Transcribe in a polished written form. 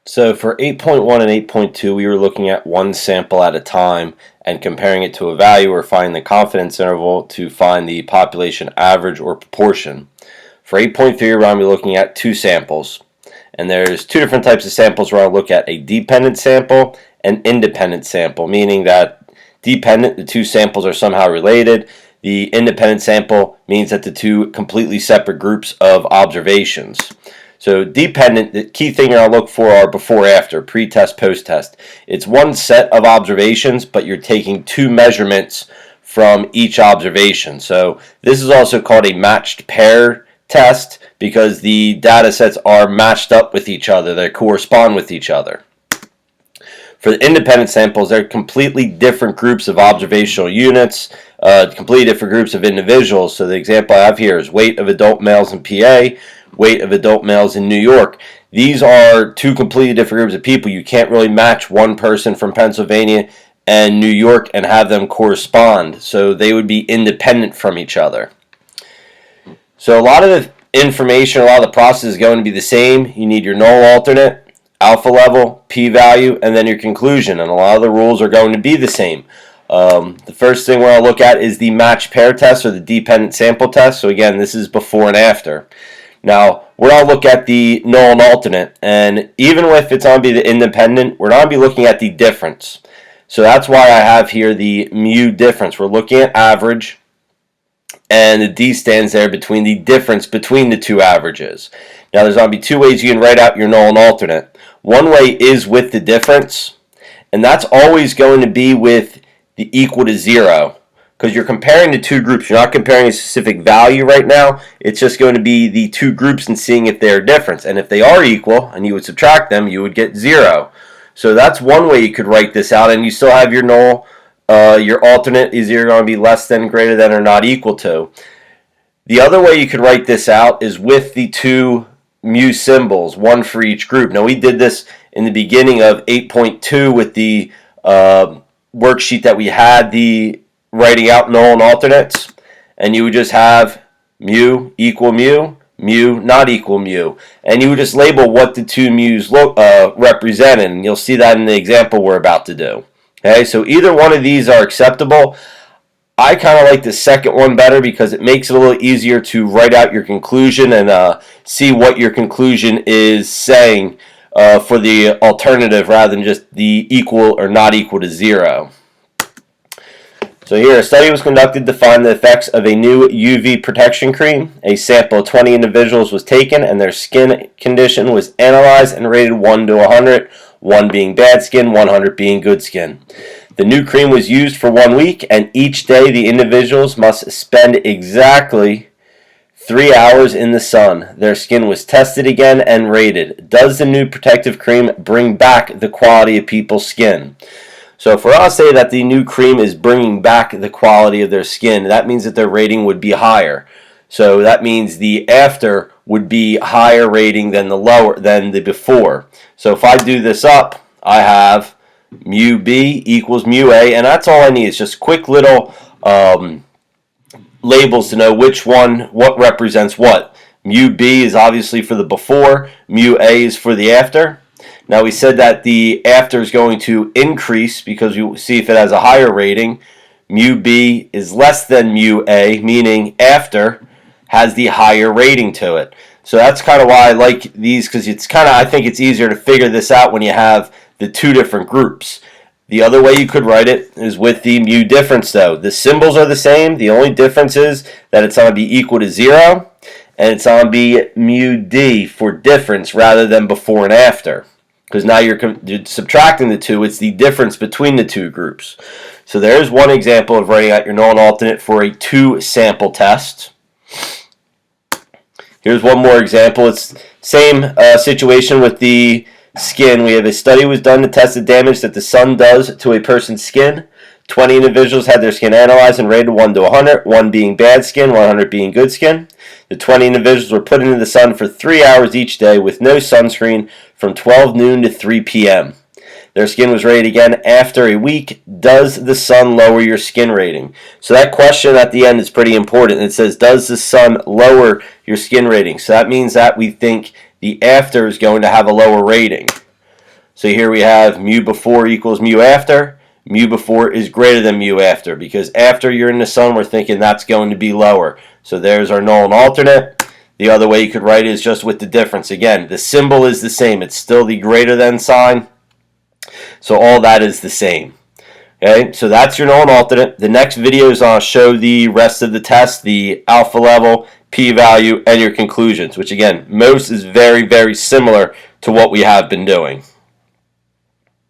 So for 8.1 and 8.2, we were looking at one sample at a time and comparing it to a value or finding the confidence interval to find the population average or proportion. For 8.3, we're going to be looking at two samples. And there's two different types of samples. We're going to look at a dependent sample and independent sample, meaning that dependent, the two samples are somehow related. The independent sample means that the two completely separate groups of observations. So dependent, the key thing I'll look for are before, after, pre-test, post-test. It's one set of observations, but you're taking two measurements from each observation. So this is also called a matched pair test because the data sets are matched up with each other. They correspond with each other. For the independent samples, they're completely different groups of observational units, completely different groups of individuals. So the example I have here is weight of adult males in PA, weight of adult males in New York. These are two completely different groups of people. You can't really match one person from Pennsylvania and New York and have them correspond. So they would be independent from each other. So a lot of the information, a lot of the process is going to be the same. You need your null alternate, alpha level, p-value, and then your conclusion. And a lot of the rules are going to be the same. The first thing we're going to look at is the matched pair test or the dependent sample test. So again, this is before and after. Now, we're going to look at the null and alternate, and even if it's going to be the independent, we're going to be looking at the difference. So that's why I have here the mu difference. We're looking at average, and the D stands there between the difference between the two averages. Now, there's going to be two ways you can write out your null and alternate. One way is with the difference, and that's always going to be with the equal to 0. Because you're comparing the two groups. You're not comparing a specific value right now. It's just going to be the two groups and seeing if they're different. And if they are equal and you would subtract them, you would get 0. So that's one way you could write this out. And you still have your null. Your alternate is either going to be less than, greater than, or not equal to. The other way you could write this out is with the two mu symbols, one for each group. Now we did this in the beginning of 8.2 with the worksheet that we had, the writing out null and alternates, and you would just have mu equal mu, mu not equal mu, and you would just label what the two mu's represented, and you'll see that in the example we're about to do. Okay, so either one of these are acceptable. I kind of like the second one better because it makes it a little easier to write out your conclusion and see what your conclusion is saying for the alternative rather than just the equal or not equal to 0. So here, a study was conducted to find the effects of a new UV protection cream. A sample of 20 individuals was taken and their skin condition was analyzed and rated 1 to 100, 1 being bad skin, 100 being good skin. The new cream was used for 1 week, and each day the individuals must spend exactly 3 hours in the sun. Their skin was tested again and rated. Does the new protective cream bring back the quality of people's skin? So for us to say that the new cream is bringing back the quality of their skin, that means that their rating would be higher. So that means the after would be higher rating than the before. So if I do this up, I have mu B equals mu A, and that's all I need. It's just quick little labels to know what represents what. Mu B is obviously for the before, mu A is for the after. Now we said that the after is going to increase because we see if it has a higher rating. Mu B is less than mu A, meaning after has the higher rating to it. So that's kind of why I like these, because I think it's easier to figure this out when you have the two different groups. The other way you could write it is with the mu difference though. The symbols are the same. The only difference is that it's going to be equal to 0 and it's going to be mu D for difference rather than before and after. Because now you're subtracting the two, it's the difference between the two groups. So there's one example of writing out your null and alternate for a 2-sample test. Here's one more example. It's same situation with the skin. We have a study was done to test the damage that the sun does to a person's skin. 20 individuals had their skin analyzed and rated 1 to 100, 1 being bad skin, 100 being good skin. The 20 individuals were put into the sun for 3 hours each day with no sunscreen from 12 noon to 3 p.m. Their skin was rated again after a week. Does the sun lower your skin rating? So that question at the end is pretty important. It says, does the sun lower your skin rating? So that means that we think the after is going to have a lower rating. So here we have mu before equals mu after. Mu before is greater than mu after, because after you're in the sun, we're thinking that's going to be lower. So there's our null and alternate. The other way you could write it is just with the difference. Again, the symbol is the same. It's still the greater than sign. So all that is the same. Okay, so that's your null and alternate. The next video is I'll show the rest of the test, the alpha level, p-value, and your conclusions, which again, most is very, very similar to what we have been doing.